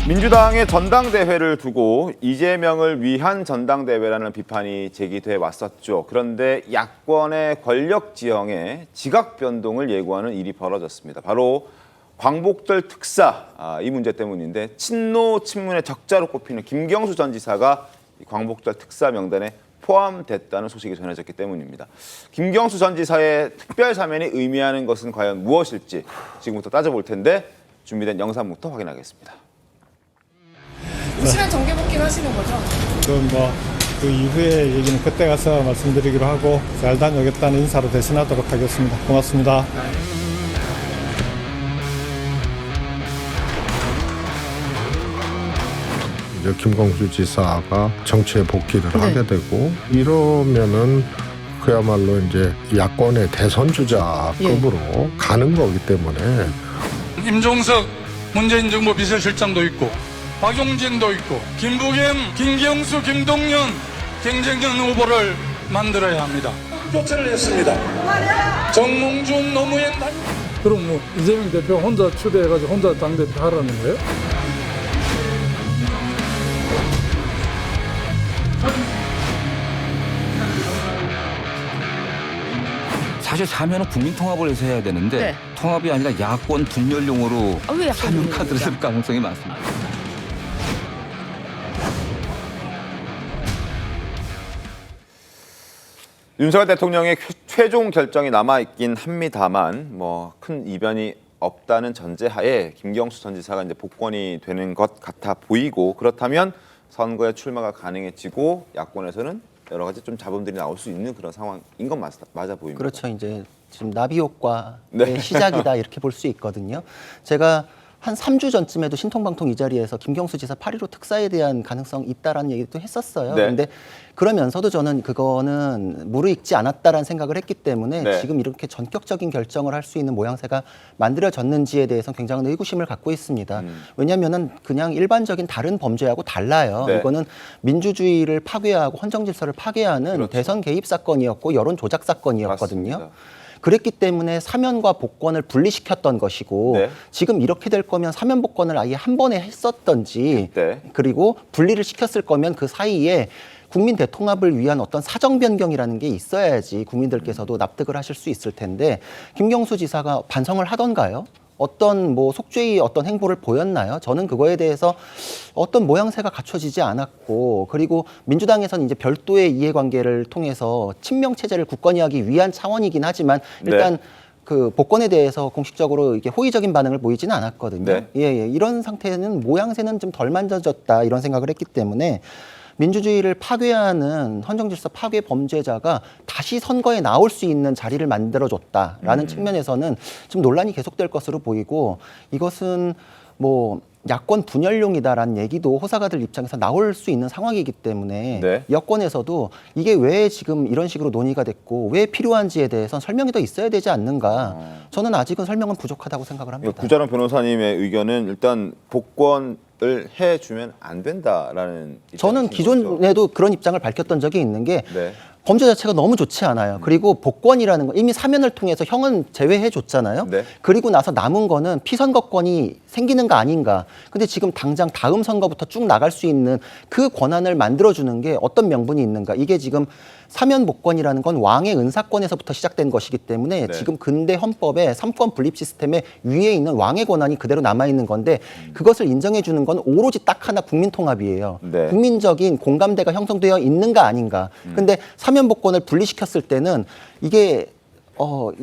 민주당의 전당대회를 두고 이재명을 위한 전당대회라는 비판이 제기돼 왔었죠. 그런데 야권의 권력 지형에 지각 변동을 예고하는 일이 벌어졌습니다. 바로 광복절 특사, 이 문제 때문인데 친노 친문의 적자로 꼽히는 김경수 전 지사가 광복절 특사 명단에 포함됐다는 소식이 전해졌기 때문입니다. 김경수 전 지사의 특별 사면이 의미하는 것은 과연 무엇일지 지금부터 따져볼 텐데 준비된 영상부터 확인하겠습니다. 무실한 정계 복귀를 하시는 거죠? 그 이후에 얘기는 그때 가서 말씀드리기로 하고 잘 다녀오겠다는 인사로 대신하도록 하겠습니다. 고맙습니다. 이제 김광수 지사가 정치에 복귀를 하게 되고 이러면은 그야말로 이제 야권의 대선 주자급으로 가는 거기 때문에 임종석 문재인 정부 비서실장도 있고 박용진도 있고 김부겸, 김경수, 김동연 경쟁력 후보를 만들어야 합니다. 교체를 했습니다. 정몽준, 노무현 그럼 뭐 이재명 대표 혼자 추대해가지고 혼자 당대표 하라는 거예요? 사실 사면은 국민 통합을 해서 해야 되는데 네. 통합이 아니라 야권 분열용으로 왜 야권 사면 카드를 쓸 분열이죠? 가능성이 많습니다. 윤석열 대통령의 최종 결정이 남아있긴 합니다만 큰 이변이 없다는 전제하에 김경수 전 지사가 이제 복권이 되는 것 같아 보이고 그렇다면 선거에 출마가 가능해지고 야권에서는 여러 가지 좀 잡음들이 나올 수 있는 그런 상황인 건 맞아 보입니다. 그렇죠. 이제 지금 나비 효과의 네. 시작이다 이렇게 볼 수 있거든요. 제가 한 3주 전쯤에도 신통방통 이 자리에서 김경수 지사 8.15 특사에 대한 가능성 있다라는 얘기도 했었어요. 네. 근데 그러면서도 저는 그거는 무르익지 않았다라는 생각을 했기 때문에 네. 지금 이렇게 전격적인 결정을 할 수 있는 모양새가 만들어졌는지에 대해서 굉장한 의구심을 갖고 있습니다. 왜냐하면은 그냥 일반적인 다른 범죄하고 달라요. 네. 이거는 민주주의를 파괴하고 헌정 질서를 파괴하는 그렇죠. 대선 개입 사건이었고 여론 조작 사건이었거든요. 맞습니다. 그랬기 때문에 사면과 복권을 분리시켰던 것이고 네. 지금 이렇게 될 거면 사면 복권을 아예 한 번에 했었던지 네. 그리고 분리를 시켰을 거면 그 사이에 국민 대통합을 위한 어떤 사정 변경이라는 게 있어야지 국민들께서도 납득을 하실 수 있을 텐데 김경수 지사가 반성을 하던가요? 어떤 속죄의 어떤 행보를 보였나요? 저는 그거에 대해서 어떤 모양새가 갖춰지지 않았고 그리고 민주당에서는 이제 별도의 이해관계를 통해서 친명 체제를 굳건히하기 위한 차원이긴 하지만 일단 그 복권에 대해서 공식적으로 이게 호의적인 반응을 보이지는 않았거든요. 네. 이런 상태는 모양새는 좀 덜 만져졌다 이런 생각을 했기 때문에 민주주의를 파괴하는 헌정질서 파괴 범죄자가 다시 선거에 나올 수 있는 자리를 만들어줬다라는 측면에서는 좀 논란이 계속될 것으로 보이고 이것은 야권 분열용이다라는 얘기도 호사가들 입장에서 나올 수 있는 상황이기 때문에 네. 여권에서도 이게 왜 지금 이런 식으로 논의가 됐고 왜 필요한지에 대해서 설명이 더 있어야 되지 않는가. 저는 아직은 설명은 부족하다고 생각을 합니다. 구자룡 변호사님의 의견은 일단 복권을 해주면 안 된다라는 저는 입장이신 거죠? 기존에도 그런 입장을 밝혔던 적이 있는 게 네. 범죄 자체가 너무 좋지 않아요. 그리고 복권이라는 거 이미 사면을 통해서 형은 제외해 줬잖아요. 네. 그리고 나서 남은 거는 피선거권이 생기는 거 아닌가. 근데 지금 당장 다음 선거부터 쭉 나갈 수 있는 그 권한을 만들어주는 게 어떤 명분이 있는가. 이게 지금 사면 복권이라는 건 왕의 은사권에서부터 시작된 것이기 때문에 네. 지금 근대 헌법의 삼권 분립 시스템의 위에 있는 왕의 권한이 그대로 남아있는 건데 그것을 인정해 주는 건 오로지 딱 하나 국민 통합이에요. 네. 국민적인 공감대가 형성되어 있는가 아닌가. 근데 사면 복권을 분리시켰을 때는 이게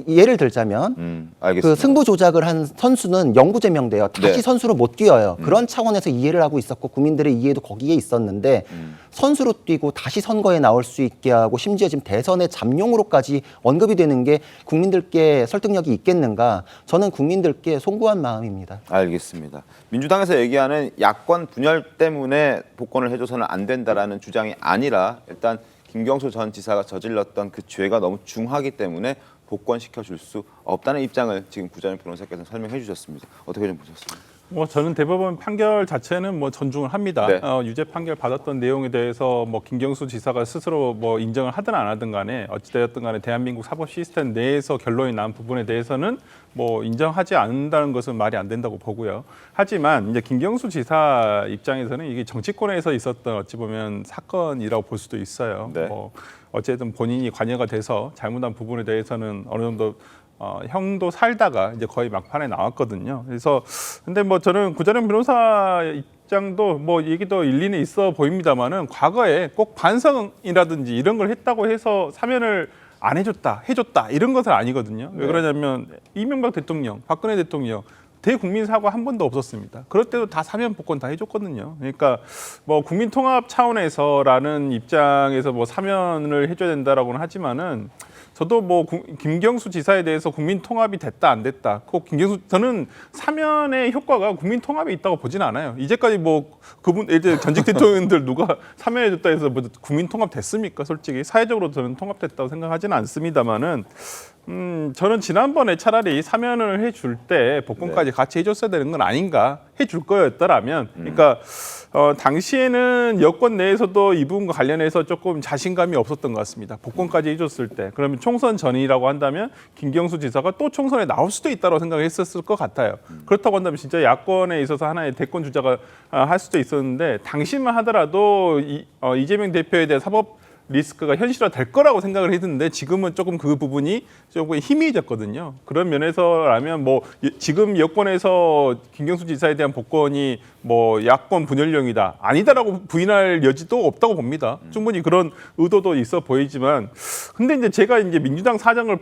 예를 들자면 알겠습니다. 그 승부 조작을 한 선수는 영구 제명돼요. 다시 네. 선수로 못 뛰어요. 그런 차원에서 이해를 하고 있었고 국민들의 이해도 거기에 있었는데 선수로 뛰고 다시 선거에 나올 수 있게 하고 심지어 지금 대선의 잠룡으로까지 언급이 되는 게 국민들께 설득력이 있겠는가? 저는 국민들께 송구한 마음입니다. 알겠습니다. 민주당에서 얘기하는 야권 분열 때문에 복권을 해줘서는 안 된다라는 주장이 아니라 일단 김경수 전 지사가 저질렀던 그 죄가 너무 중하기 때문에 복권시켜 줄 수 없다는 입장을 지금 구자영 변호사께서 설명해 주셨습니다. 어떻게 좀 보셨습니까? 뭐 저는 대법원 판결 자체는 뭐 존중을 합니다. 네. 유죄 판결 받았던 내용에 대해서 뭐 김경수 지사가 스스로 뭐 인정을 하든 안 하든 간에 어찌되었든 간에 대한민국 사법 시스템 내에서 결론이 난 부분에 대해서는 뭐 인정하지 않는다는 것은 말이 안 된다고 보고요. 하지만 이제 김경수 지사 입장에서는 이게 정치권에서 있었던 어찌 보면 사건이라고 볼 수도 있어요. 네. 뭐 어쨌든 본인이 관여가 돼서 잘못한 부분에 대해서는 어느 정도 형도 살다가 이제 거의 막판에 나왔거든요. 그래서 근데 뭐 저는 구자영 변호사 입장도 뭐 얘기도 일리는 있어 보입니다만은 과거에 꼭 반성이라든지 이런 걸 했다고 해서 사면을 안 해줬다, 해줬다 이런 것은 아니거든요. 왜 그러냐면 이명박 대통령, 박근혜 대통령 대국민 사과 한 번도 없었습니다. 그럴 때도 다 사면 복권 다 해줬거든요. 그러니까 뭐 국민 통합 차원에서라는 입장에서 뭐 사면을 해줘야 된다라고는 하지만은 저도 뭐 김경수 지사에 대해서 국민 통합이 됐다 안 됐다. 꼭 저는 사면의 효과가 국민 통합에 있다고 보진 않아요. 이제까지 뭐 그분 이제 전직 대통령들 누가 사면해줬다 해서 뭐 국민 통합 됐습니까? 솔직히 사회적으로 저는 통합됐다고 생각하지는 않습니다만은. 저는 지난번에 차라리 사면을 해줄 때 복권까지 같이 해줬어야 되는 건 아닌가 해줄 거였더라면 그러니까 당시에는 여권 내에서도 이 부분과 관련해서 조금 자신감이 없었던 것 같습니다. 복권까지 해줬을 때 그러면 총선 전이라고 한다면 김경수 지사가 또 총선에 나올 수도 있다고 생각했었을 것 같아요. 그렇다고 한다면 진짜 야권에 있어서 하나의 대권 주자가 할 수도 있었는데 당시만 하더라도 이재명 대표에 대한 사법 리스크가 현실화될 거라고 생각을 했는데 지금은 조금 그 부분이 조금 희미해졌거든요. 그런 면에서라면 뭐 지금 여권에서 김경수 지사에 대한 복권이 뭐 야권 분열령이다 아니다라고 부인할 여지도 없다고 봅니다. 충분히 그런 의도도 있어 보이지만 근데 이제 제가 이제 민주당 사정을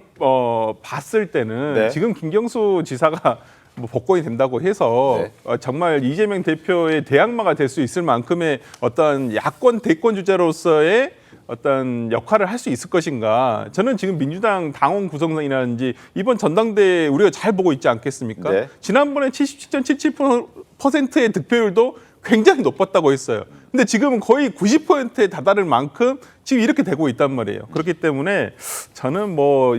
봤을 때는 네. 지금 김경수 지사가 뭐 복권이 된다고 해서 네. 정말 이재명 대표의 대항마가 될 수 있을 만큼의 어떤 야권 대권 주자로서의 어떤 역할을 할 수 있을 것인가. 저는 지금 민주당 당원 구성이라든지 이번 전당대회 우리가 잘 보고 있지 않겠습니까? 네. 지난번에 77.77%의 득표율도 굉장히 높았다고 했어요. 근데 지금은 거의 90%에 다다를 만큼 지금 이렇게 되고 있단 말이에요. 그렇기 때문에 저는 뭐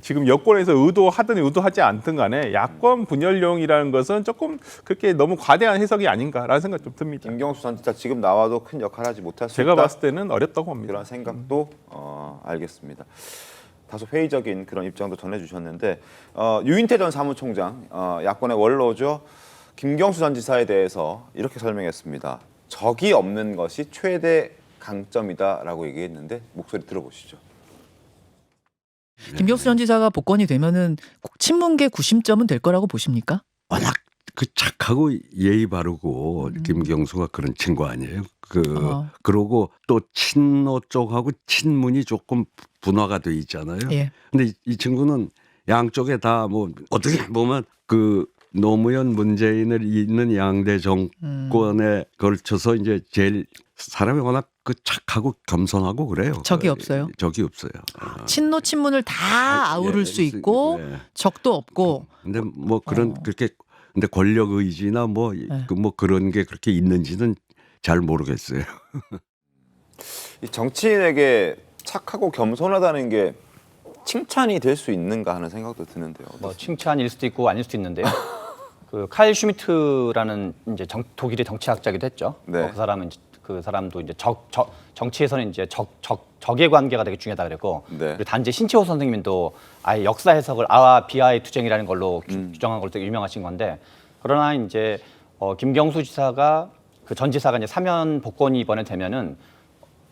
지금 여권에서 의도하든 의도하지 않든 간에 야권 분열령이라는 것은 조금 그렇게 너무 과대한 해석이 아닌가라는 생각이 좀 듭니다. 김경수 전 지사 지금 나와도 큰 역할을 하지 못할 수 제가 있다. 봤을 때는 어렵다고 봅니다. 그런 생각도 알겠습니다. 다소 회의적인 그런 입장도 전해주셨는데 유인태 전 사무총장 야권의 원로죠. 김경수 전 지사에 대해서 이렇게 설명했습니다. 적이 없는 것이 최대 강점이다라고 얘기했는데 목소리 들어보시죠. 김경수 전 지사가 복권이 되면은 친문계 구심점은 될 거라고 보십니까? 워낙 그 착하고 예의 바르고 김경수가 그런 친구 아니에요. 그러고 또 친노 쪽하고 친문이 조금 분화가 돼 있잖아요. 예. 근데 이 친구는 양쪽에 다 뭐 어떻게 보면 그 노무현 문재인을 잇는 양대 정권에 걸쳐서 이제 제일 사람이 워낙 그 착하고 겸손하고 그래요. 적이 없어요? 적이 없어요. 친노 친문을 다 아우를 수 있고 네. 적도 없고. 근데 뭐 그런 그렇게 근데 권력 의지나 뭐 그런 게 그렇게 있는지는 잘 모르겠어요. 이 정치인에게 착하고 겸손하다는 게 칭찬이 될 수 있는가 하는 생각도 드는데요. 뭐 칭찬일 수도 있고 아닐 수도 있는데요. 그 칼 슈미트라는 이제 독일의 정치학자기도 했죠. 네. 그 사람도 이제 정치에서는 이제 적의 관계가 되게 중요하다 그랬고, 네. 그리고 단지 신채호 선생님도 아예 역사 해석을 아와 비아의 투쟁이라는 걸로 규정한 걸로 되게 유명하신 건데, 그러나 이제 김경수 지사가 그 전 지사가 이제 사면 복권이 이번에 되면은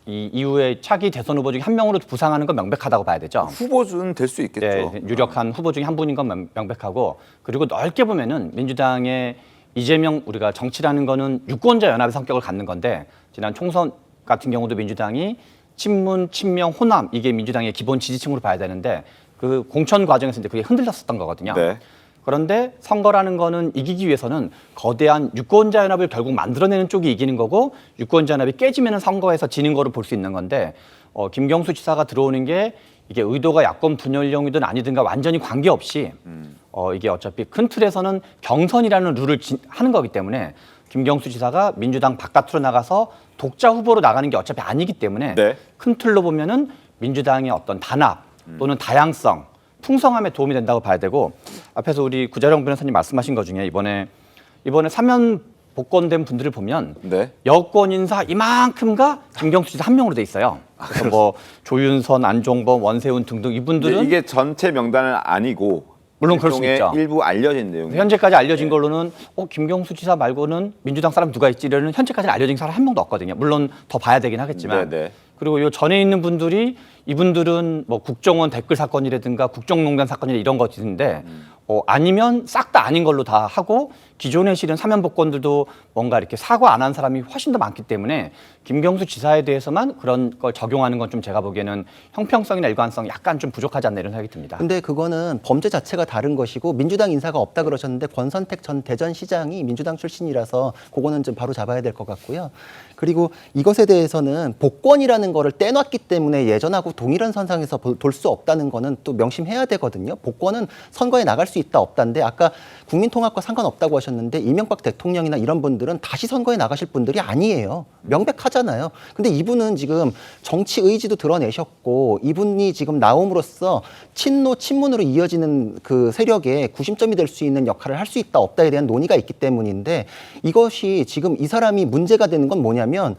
이 이후에 차기 대선 후보 중에 한 명으로 부상하는 건 명백하다고 봐야 되죠. 후보는 될 수 있겠죠. 네, 유력한 후보 중에 한 분인 건 명백하고, 그리고 넓게 보면은 민주당의 이재명, 우리가 정치라는 거는 유권자 연합의 성격을 갖는 건데, 지난 총선 같은 경우도 민주당이 친문, 친명, 호남 이게 민주당의 기본 지지층으로 봐야 되는데 그 공천 과정에서 이제 그게 흔들렸었던 거거든요. 네. 그런데 선거라는 거는 이기기 위해서는 거대한 유권자 연합을 결국 만들어내는 쪽이 이기는 거고, 유권자 연합이 깨지면 선거에서 지는 거를 볼 수 있는 건데, 김경수 지사가 들어오는 게 이게 의도가 야권 분열령이든 아니든가 완전히 관계없이 이게 어차피 큰 틀에서는 경선이라는 룰을 하는 거기 때문에 김경수 지사가 민주당 바깥으로 나가서 독자 후보로 나가는 게 어차피 아니기 때문에 네. 큰 틀로 보면은 민주당의 어떤 단합 또는 다양성 풍성함에 도움이 된다고 봐야 되고 앞에서 우리 구자령 변호사님 말씀하신 것 중에 이번에 사면 복권된 분들을 보면 네. 여권 인사 이만큼가 김경수 지사 한 명으로 돼 있어요. 그래서 뭐 조윤선, 안종범, 원세훈 등등 이분들은 이게 전체 명단은 아니고 물론 그럴 수 있죠. 일부 알려진 내용. 현재까지 알려진 걸로는 김경수 지사 말고는 민주당 사람 누가 있지 이러는 현재까지 알려진 사람 한 명도 없거든요. 물론 더 봐야 되긴 하겠지만. 네네. 그리고 요 전에 있는 분들이 이분들은 뭐 국정원 댓글 사건이라든가 국정농단 사건이나 이런 것인데 아니면 싹 다 아닌 걸로 다 하고 기존에 실은 사면 복권들도 뭔가 이렇게 사과 안 한 사람이 훨씬 더 많기 때문에 김경수 지사에 대해서만 그런 걸 적용하는 건 좀 제가 보기에는 형평성이나 일관성 약간 좀 부족하지 않나 이런 생각이 듭니다. 근데 그거는 범죄 자체가 다른 것이고 민주당 인사가 없다 그러셨는데 권선택 전 대전시장이 민주당 출신이라서 그거는 좀 바로 잡아야 될 것 같고요. 그리고 이것에 대해서는 복권이라는 거를 떼놨기 때문에 예전하고 동일한 선상에서 돌 수 없다는 거는 또 명심해야 되거든요. 복권은 선거에 나갈 수 있다 없다인데 아까 국민통합과 상관없다고 하셨는데 이명박 대통령이나 이런 분들은 다시 선거에 나가실 분들이 아니에요. 명백하잖아요. 근데 이분은 지금 정치 의지도 드러내셨고 이분이 지금 나옴으로써 친노 친문으로 이어지는 그 세력의 구심점이 될 수 있는 역할을 할 수 있다 없다에 대한 논의가 있기 때문인데 이것이 지금 이 사람이 문제가 되는 건 뭐냐면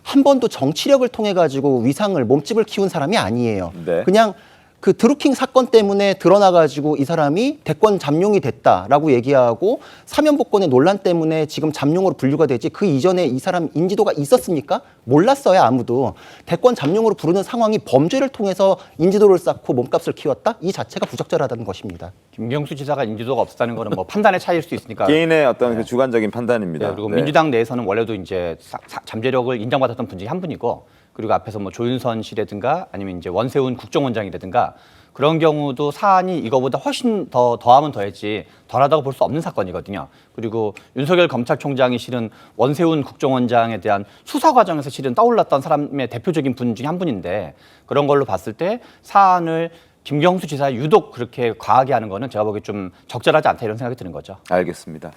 한 번도 정치력을 통해 가지고 위상을 몸집을 키운 사람이 아니에요. 네. 그냥 그 드루킹 사건 때문에 드러나가지고 이 사람이 대권 잠룡이 됐다라고 얘기하고 사면 복권의 논란 때문에 지금 잠룡으로 분류가 되지 그 이전에 이 사람 인지도가 있었습니까? 몰랐어요 아무도. 대권 잠룡으로 부르는 상황이 범죄를 통해서 인지도를 쌓고 몸값을 키웠다? 이 자체가 부적절하다는 것입니다. 김경수 지사가 인지도가 없다는 거는 뭐 판단의 차이일 수 있으니까. 개인의 어떤 그 주관적인 판단입니다. 네, 그리고 네. 민주당 내에서는 원래도 이제 잠재력을 인정받았던 분 중에 한 분이고 그리고 앞에서 뭐 조윤선 씨라든가 아니면 이제 원세훈 국정원장이라든가 그런 경우도 사안이 이거보다 훨씬 더하면 더했지 덜하다고 볼 수 없는 사건이거든요. 그리고 윤석열 검찰총장이 실은 원세훈 국정원장에 대한 수사 과정에서 실은 떠올랐던 사람의 대표적인 분 중에 한 분인데 그런 걸로 봤을 때 사안을 김경수 지사 유독 그렇게 과하게 하는 거는 제가 보기에 좀 적절하지 않다 이런 생각이 드는 거죠. 알겠습니다.